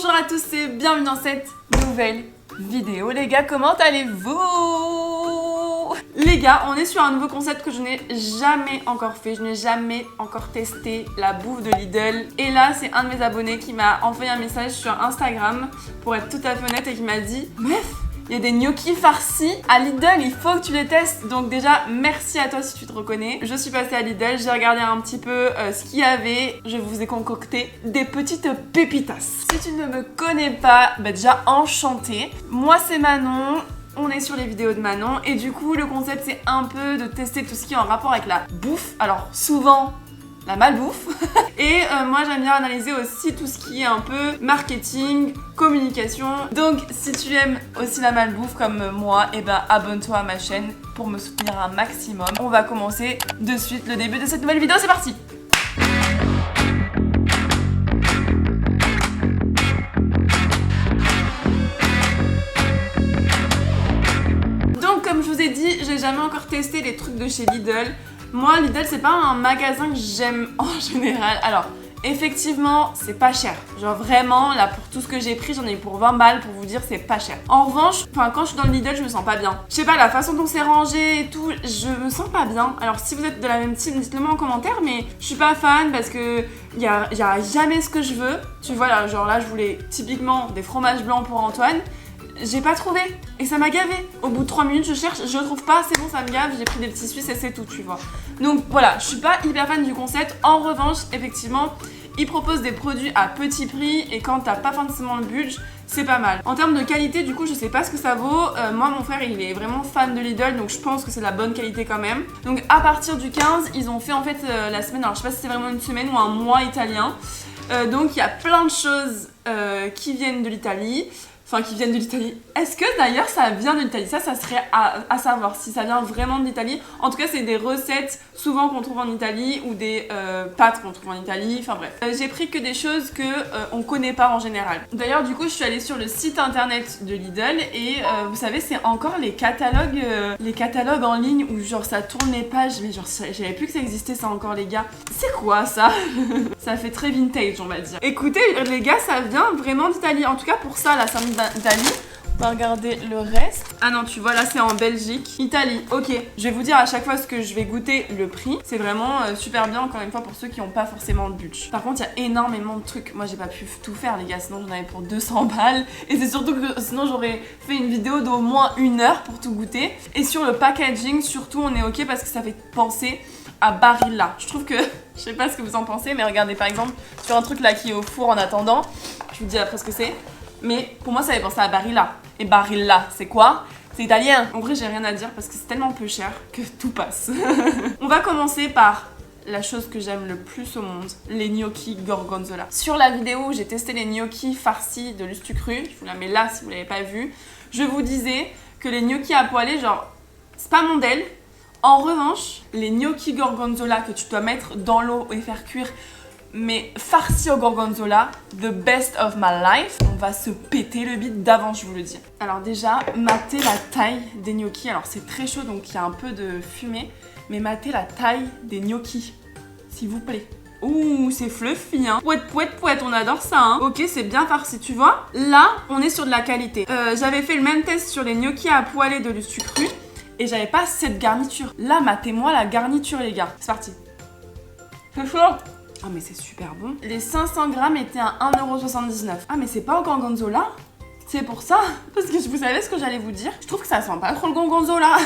Bonjour à tous et bienvenue dans cette nouvelle vidéo. Les gars, comment allez-vous? Les gars, on est sur un nouveau concept que je n'ai jamais encore fait. Je n'ai jamais encore testé la bouffe de Lidl. Et là, c'est un de mes abonnés qui m'a envoyé un message sur Instagram, pour être tout à fait honnête, et qui m'a dit « Meuf, il y a des gnocchis farcis à Lidl, il faut que tu les testes. » Donc déjà, merci à toi si tu te reconnais. Je suis passée à Lidl, j'ai regardé un petit peu ce qu'il y avait. Je vous ai concocté des petites pépitas. Si tu ne me connais pas, bah déjà enchantée. Moi c'est Manon. On est sur les vidéos de Manon et du coup le concept c'est un peu de tester tout ce qui est en rapport avec la bouffe. Alors souvent la malbouffe et moi j'aime bien analyser aussi tout ce qui est un peu marketing, communication. Donc si tu aimes aussi la malbouffe comme moi, et ben abonne-toi à ma chaîne pour me soutenir un maximum. On va commencer de suite le début de cette nouvelle vidéo, c'est parti. Comme je vous ai dit, j'ai jamais encore testé les trucs de chez Lidl. Moi, Lidl, c'est pas un magasin que j'aime en général. Alors, effectivement, c'est pas cher. Genre vraiment, là, pour tout ce que j'ai pris, j'en ai eu pour 20 balles pour vous dire, c'est pas cher. En revanche, quand je suis dans le Lidl, je me sens pas bien. Je sais pas, la façon dont c'est rangé et tout, je me sens pas bien. Alors, si vous êtes de la même team, dites-le moi en commentaire, mais je suis pas fan parce que y a jamais ce que je veux. Tu vois, là, genre là, je voulais typiquement des fromages blancs pour Antoine. J'ai pas trouvé et ça m'a gavé. Au bout de 3 minutes, je cherche, je trouve pas, c'est bon, ça me gave, j'ai pris des petits Suisses et c'est tout, tu vois. Donc voilà, je suis pas hyper fan du concept. En revanche, effectivement, ils proposent des produits à petit prix et quand t'as pas forcément le budget, c'est pas mal. En termes de qualité, du coup, je sais pas ce que ça vaut. Moi, mon frère, il est vraiment fan de Lidl, donc je pense que c'est de la bonne qualité quand même. Donc à partir du 15, ils ont fait en fait la semaine, alors je sais pas si c'est vraiment une semaine ou un mois italien. Donc il y a plein de choses qui viennent de l'Italie. Enfin, qui viennent de l'Italie. Est-ce que d'ailleurs ça vient de l'Italie? Ça serait à savoir si ça vient vraiment de l'Italie. En tout cas, c'est des recettes souvent qu'on trouve en Italie ou des pâtes qu'on trouve en Italie. Enfin bref. J'ai pris que des choses que on connaît pas en général. D'ailleurs, du coup, je suis allée sur le site internet de Lidl et vous savez, c'est encore les catalogues en ligne où genre ça tourne les pages. Mais genre, j'avais plus que ça existait ça encore, les gars. C'est quoi ça? Ça fait très vintage, on va dire. Écoutez, les gars, ça vient vraiment d'Italie. En tout cas, pour ça, là, ça me d'Italie. On va regarder le reste. Ah non, tu vois, là c'est en Belgique. Italie, ok. Je vais vous dire à chaque fois ce que je vais goûter, le prix. C'est vraiment super bien, encore une fois, pour ceux qui n'ont pas forcément le budget. Par contre, il y a énormément de trucs. Moi, j'ai pas pu tout faire, les gars, sinon j'en avais pour 200 balles. Et c'est surtout que sinon j'aurais fait une vidéo d'au moins 1 heure pour tout goûter. Et sur le packaging, surtout, on est ok parce que ça fait penser à Barilla. Je trouve que, je sais pas ce que vous en pensez, mais regardez par exemple, sur un truc là qui est au four en attendant, je vous dis après ce que c'est. Mais pour moi, ça avait pensé à Barilla. Et Barilla, c'est quoi? C'est italien. En vrai, j'ai rien à dire parce que c'est tellement peu cher que tout passe. On va commencer par la chose que j'aime le plus au monde, les gnocchis gorgonzola. Sur la vidéo où j'ai testé les gnocchis farcis de Lustucru, je vous la mets là si vous l'avez pas vu, je vous disais que les gnocchis à poêler, genre, c'est pas mon del. En revanche, les gnocchis gorgonzola que tu dois mettre dans l'eau et faire cuire, mais farci au gorgonzola, the best of my life. On va se péter le bide d'avance, je vous le dis. Alors déjà, matez la taille des gnocchis. Alors c'est très chaud, donc il y a un peu de fumée. Mais matez la taille des gnocchis, s'il vous plaît. Ouh, c'est fluffy, hein. Pouette, pouette, pouette, on adore ça, hein. Ok, c'est bien farci, tu vois. Là, on est sur de la qualité. J'avais fait le même test sur les gnocchis à poêler de Lustucru. Et j'avais pas cette garniture. Là, matez-moi la garniture, les gars. C'est parti. C'est chaud. Ah mais c'est super bon. Les 500 grammes étaient à 1,79 €. Ah mais c'est pas au gorgonzola? C'est pour ça? Parce que vous savez ce que j'allais vous dire? Je trouve que ça sent pas trop le gorgonzola.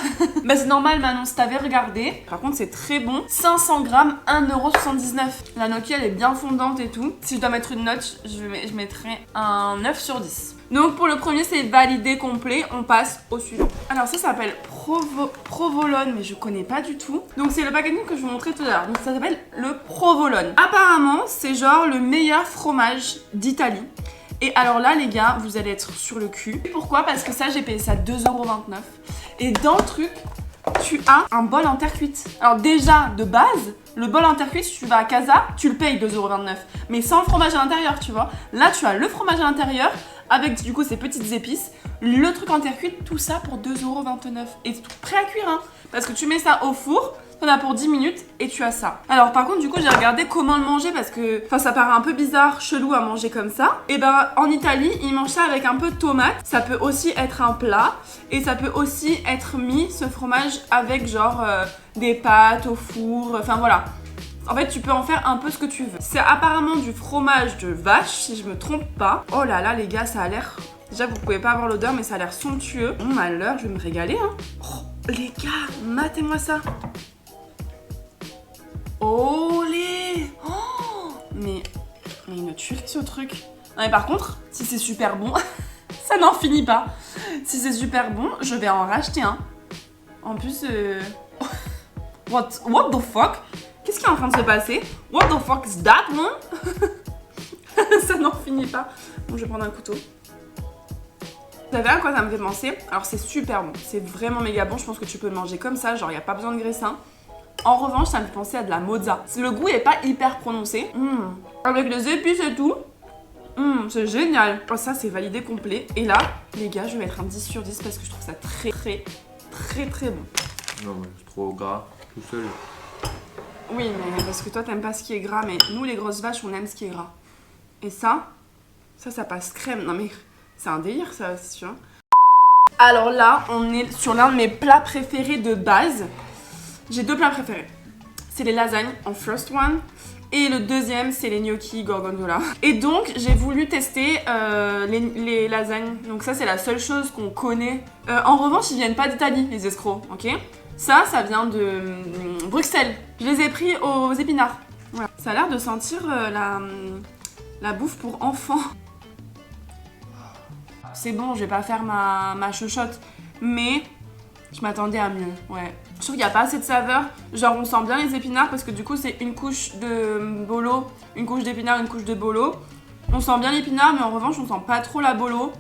Bah c'est normal Manon, si t'avais regardé. Par contre c'est très bon. 500 grammes, 1,79 €. La gnocchi elle est bien fondante et tout. Si je dois mettre une note, je mettrais un 9 sur 10. Donc pour le premier c'est validé complet, on passe au suivant. Alors ça s'appelle Provolone, mais je connais pas du tout. Donc c'est le packaging que je vous montrais tout à l'heure. Donc ça s'appelle le Provolone. Apparemment c'est genre le meilleur fromage d'Italie. Et alors là les gars, vous allez être sur le cul. Pourquoi? Parce que ça j'ai payé ça 2,29 €. Et dans le truc, tu as un bol en terre cuite. Alors déjà de base, le bol en terre cuite, si tu vas à Casa, tu le payes 2,29 €. Mais sans le fromage à l'intérieur, tu vois. Là tu as le fromage à l'intérieur avec du coup ces petites épices, le truc en terre cuite, tout ça pour 2,29 €. Et c'est tout prêt à cuire, hein. Parce que tu mets ça au four, T'en as pour 10 minutes et tu as ça. Alors par contre du coup j'ai regardé comment le manger parce que ça paraît un peu bizarre, chelou à manger comme ça. Et ben en Italie ils mangent ça avec un peu de tomate. Ça peut aussi être un plat et ça peut aussi être mis ce fromage avec genre des pâtes au four, enfin voilà. En fait tu peux en faire un peu ce que tu veux. C'est apparemment du fromage de vache si je me trompe pas. Oh là là les gars ça a l'air... Déjà vous pouvez pas avoir l'odeur mais ça a l'air somptueux. Bon bah l'heure je vais me régaler hein. Oh les gars matez-moi ça. Oh les... Oh mais une tuerie ce truc. Non mais par contre, si c'est super bon, ça n'en finit pas. Si c'est super bon, je vais en racheter un. En plus, what the fuck? Qu'est-ce qui est en train de se passer? What the fuck is that one? Ça n'en finit pas. Bon, je vais prendre un couteau. Vous savez à quoi ça me fait penser? Alors c'est super bon, c'est vraiment méga bon. Je pense que tu peux le manger comme ça, genre il n'y a pas besoin de graissin. En revanche, ça me fait penser à de la mozza. Le goût n'est pas hyper prononcé. Avec les épices et tout. C'est génial. Oh, ça, c'est validé complet. Et là, les gars, je vais mettre un 10 sur 10 parce que je trouve ça très bon. Non, mais c'est trop gras, tout seul. Oui, mais parce que toi, t'aimes pas ce qui est gras. Mais nous, les grosses vaches, on aime ce qui est gras. Et ça passe crème. Non, mais c'est un délire, ça, c'est sûr. Alors là, on est sur l'un de mes plats préférés de base. J'ai deux plats préférés. C'est les lasagnes en first one. Et le deuxième, c'est les gnocchi gorgonzola. Et donc, j'ai voulu tester les lasagnes. Donc ça, c'est la seule chose qu'on connaît. En revanche, ils viennent pas d'Italie, les escrocs, ok? Ça vient de Bruxelles. Je les ai pris aux épinards. Voilà. Ça a l'air de sentir la bouffe pour enfants. C'est bon, je vais pas faire ma chochotte. Mais je m'attendais à mieux, ouais. Je trouve qu'il n'y a pas assez de saveur. Genre, on sent bien les épinards parce que du coup, c'est une couche de bolo, une couche d'épinards, une couche de bolo. On sent bien l'épinard, mais en revanche, on sent pas trop la bolo.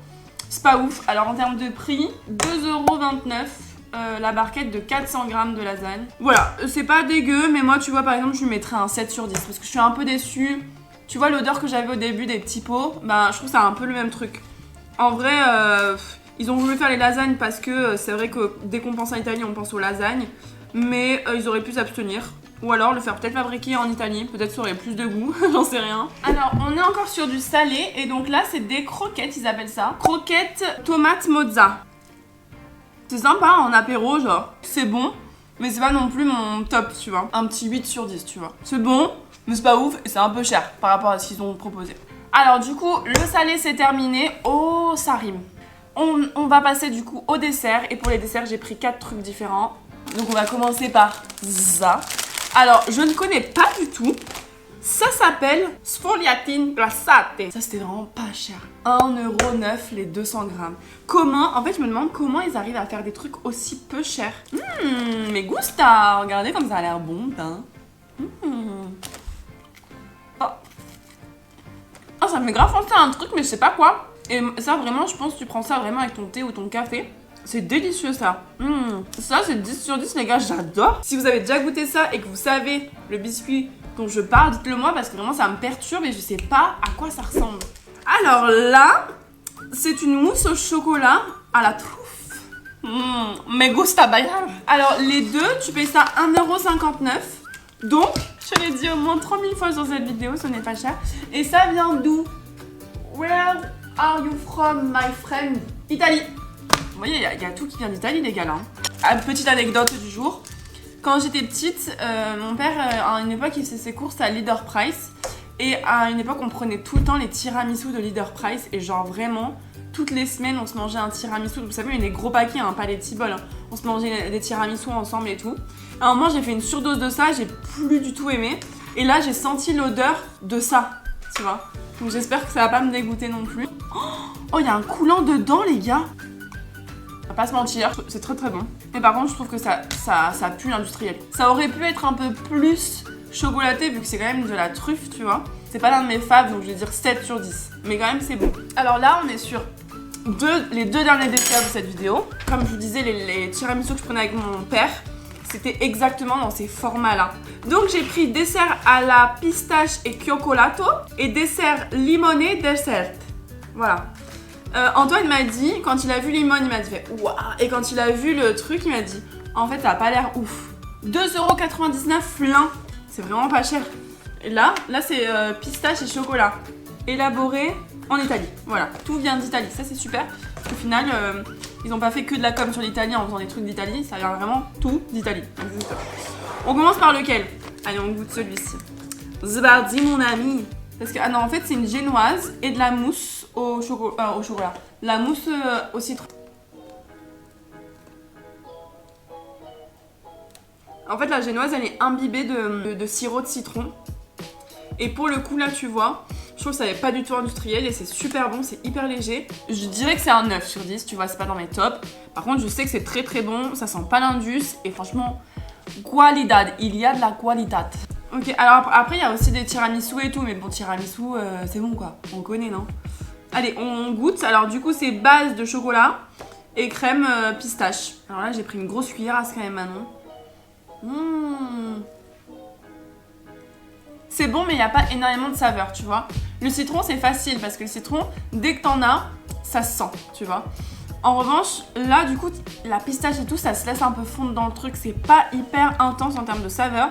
C'est pas ouf. Alors, en termes de prix, 2,29 € la barquette de 400 grammes de lasagne. Voilà, c'est pas dégueu, mais moi, tu vois, par exemple, je lui mettrais un 7 sur 10 parce que je suis un peu déçue. Tu vois l'odeur que j'avais au début des petits pots? Bah, je trouve que c'est un peu le même truc. En vrai, ils ont voulu faire les lasagnes parce que c'est vrai que dès qu'on pense à l'Italie, on pense aux lasagnes. Mais ils auraient pu s'abstenir. Ou alors le faire peut-être fabriquer en Italie. Peut-être ça aurait plus de goût, j'en sais rien. Alors, on est encore sur du salé. Et donc là, c'est des croquettes, ils appellent ça. Croquettes tomate mozza. C'est sympa en apéro, genre. C'est bon, mais c'est pas non plus mon top, tu vois. Un petit 8 sur 10, tu vois. C'est bon, mais c'est pas ouf et c'est un peu cher par rapport à ce qu'ils ont proposé. Alors du coup, le salé c'est terminé. Oh, ça rime. On va passer du coup au dessert. Et pour les desserts, j'ai pris 4 trucs différents. Donc on va commencer par ça. Alors, je ne connais pas du tout. Ça s'appelle sfogliatine glassate. Ça, c'était vraiment pas cher. 1,09 € les 200 grammes. Comment, en fait, je me demande comment ils arrivent à faire des trucs aussi peu chers. Mais gusta. Regardez comme ça a l'air bon, hein. Oh, ça me fait grave penser à un truc, mais je sais pas quoi. Et ça, vraiment, je pense que tu prends ça vraiment avec ton thé ou ton café. C'est délicieux, ça. Ça, c'est 10 sur 10, les gars, j'adore. Si vous avez déjà goûté ça et que vous savez le biscuit dont je parle, dites-le moi parce que vraiment, ça me perturbe et je sais pas à quoi ça ressemble. Alors là, c'est une mousse au chocolat à la truffe. Me gusta bailar. Alors, les deux, tu payes ça 1,59 €. Donc, je l'ai dit au moins 3000 fois sur cette vidéo, ce n'est pas cher. Et ça vient d'où? Where are you from, my friend? Italie. Vous voyez, il y a tout qui vient d'Italie, les gars, là. Petite anecdote du jour. Quand j'étais petite, mon père, à une époque, il faisait ses courses à Leader Price. Et à une époque, on prenait tout le temps les tiramisu de Leader Price. Et genre, vraiment, toutes les semaines, on se mangeait un tiramisu. Vous savez, il y a des gros paquets, hein, pas les petits bols. Hein. On se mangeait des tiramisu ensemble et tout. À un moment, j'ai fait une surdose de ça, j'ai plus du tout aimé. Et là, j'ai senti l'odeur de ça, tu vois. Donc j'espère que ça va pas me dégoûter non plus. Oh, il y a un coulant dedans, les gars. On va pas se mentir, c'est très bon. Mais par contre, je trouve que ça pue l'industriel. Ça aurait pu être un peu plus chocolaté vu que c'est quand même de la truffe, tu vois. C'est pas l'un de mes faves, donc je vais dire 7 sur 10. Mais quand même, c'est bon. Alors là, on est sur les deux derniers desserts de cette vidéo. Comme je vous disais, les tiramisu que je prenais avec mon père, c'était exactement dans ces formats-là. Donc j'ai pris dessert à la pistache et cioccolato et dessert limoné dessert. Voilà. Antoine m'a dit, quand il a vu limone, il m'a dit waouh. Et quand il a vu le truc, il m'a dit en fait, ça a pas l'air ouf. 2,99€ plein. C'est vraiment pas cher. Et là c'est pistache et chocolat. Élaboré en Italie. Voilà, tout vient d'Italie. Ça c'est super. Au final, ils n'ont pas fait que de la com sur l'Italie en faisant des trucs d'Italie. Ça vient vraiment tout d'Italie. On commence par lequel? Allez, on goûte celui-ci. Zbardi mon ami. Parce que, ah non, en fait c'est une génoise et de la mousse au chocolat. La mousse au citron. En fait la génoise elle est imbibée de sirop de citron. Et pour le coup là tu vois, je trouve que ça n'est pas du tout industriel et c'est super bon, c'est hyper léger. Je dirais que c'est un 9 sur 10, tu vois, c'est pas dans mes tops. Par contre je sais que c'est très très bon, ça sent pas l'indus et franchement, qualidad, il y a de la qualidad. Ok, alors après il y a aussi des tiramisu et tout, mais bon tiramisu c'est bon quoi, on connaît non? Allez, on goûte, alors du coup c'est base de chocolat et crème pistache. Alors là j'ai pris une grosse cuillère à ce quand même Manon. C'est bon mais il n'y a pas énormément de saveur, tu vois. Le citron c'est facile parce que le citron, dès que t'en as, ça se sent, tu vois. En revanche, là du coup, la pistache et tout, ça se laisse un peu fondre dans le truc. C'est pas hyper intense en termes de saveur.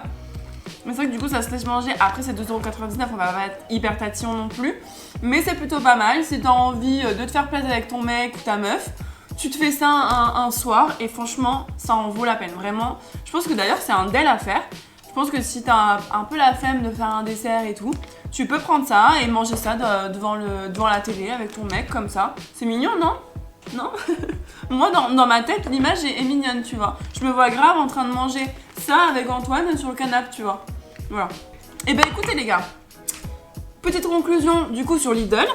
Mais c'est vrai que du coup ça se laisse manger. Après c'est 2,99€, on va pas être hyper tatillon non plus. Mais c'est plutôt pas mal. Si t'as envie de te faire plaisir avec ton mec ou ta meuf, tu te fais ça un soir et franchement ça en vaut la peine, vraiment. Je pense que d'ailleurs c'est un dél à faire. Je pense que si t'as un peu la flemme de faire un dessert et tout, tu peux prendre ça et manger ça devant la télé avec ton mec comme ça. C'est mignon, non? Non? Moi dans ma tête l'image est mignonne, tu vois. Je me vois grave en train de manger ça avec Antoine sur le canapé, tu vois. Voilà. Et ben écoutez les gars, petite conclusion du coup sur Lidl.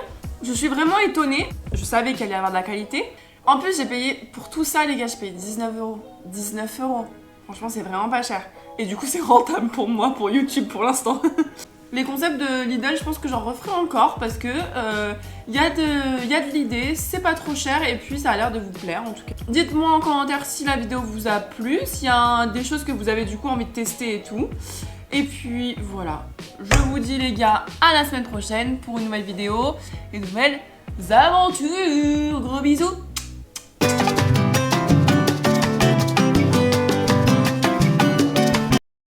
Je suis vraiment étonnée. Je savais qu'il allait y avoir de la qualité. En plus, j'ai payé pour tout ça, les gars, j'ai payé 19€. 19€. Franchement, c'est vraiment pas cher. Et du coup, c'est rentable pour moi, pour YouTube pour l'instant. Les concepts de Lidl, je pense que j'en referai encore parce que y a de l'idée, c'est pas trop cher et puis ça a l'air de vous plaire en tout cas. Dites-moi en commentaire si la vidéo vous a plu, s'il y a des choses que vous avez du coup envie de tester et tout. Et puis voilà, je vous dis les gars, à la semaine prochaine pour une nouvelle vidéo et de nouvelles aventures. Gros bisous!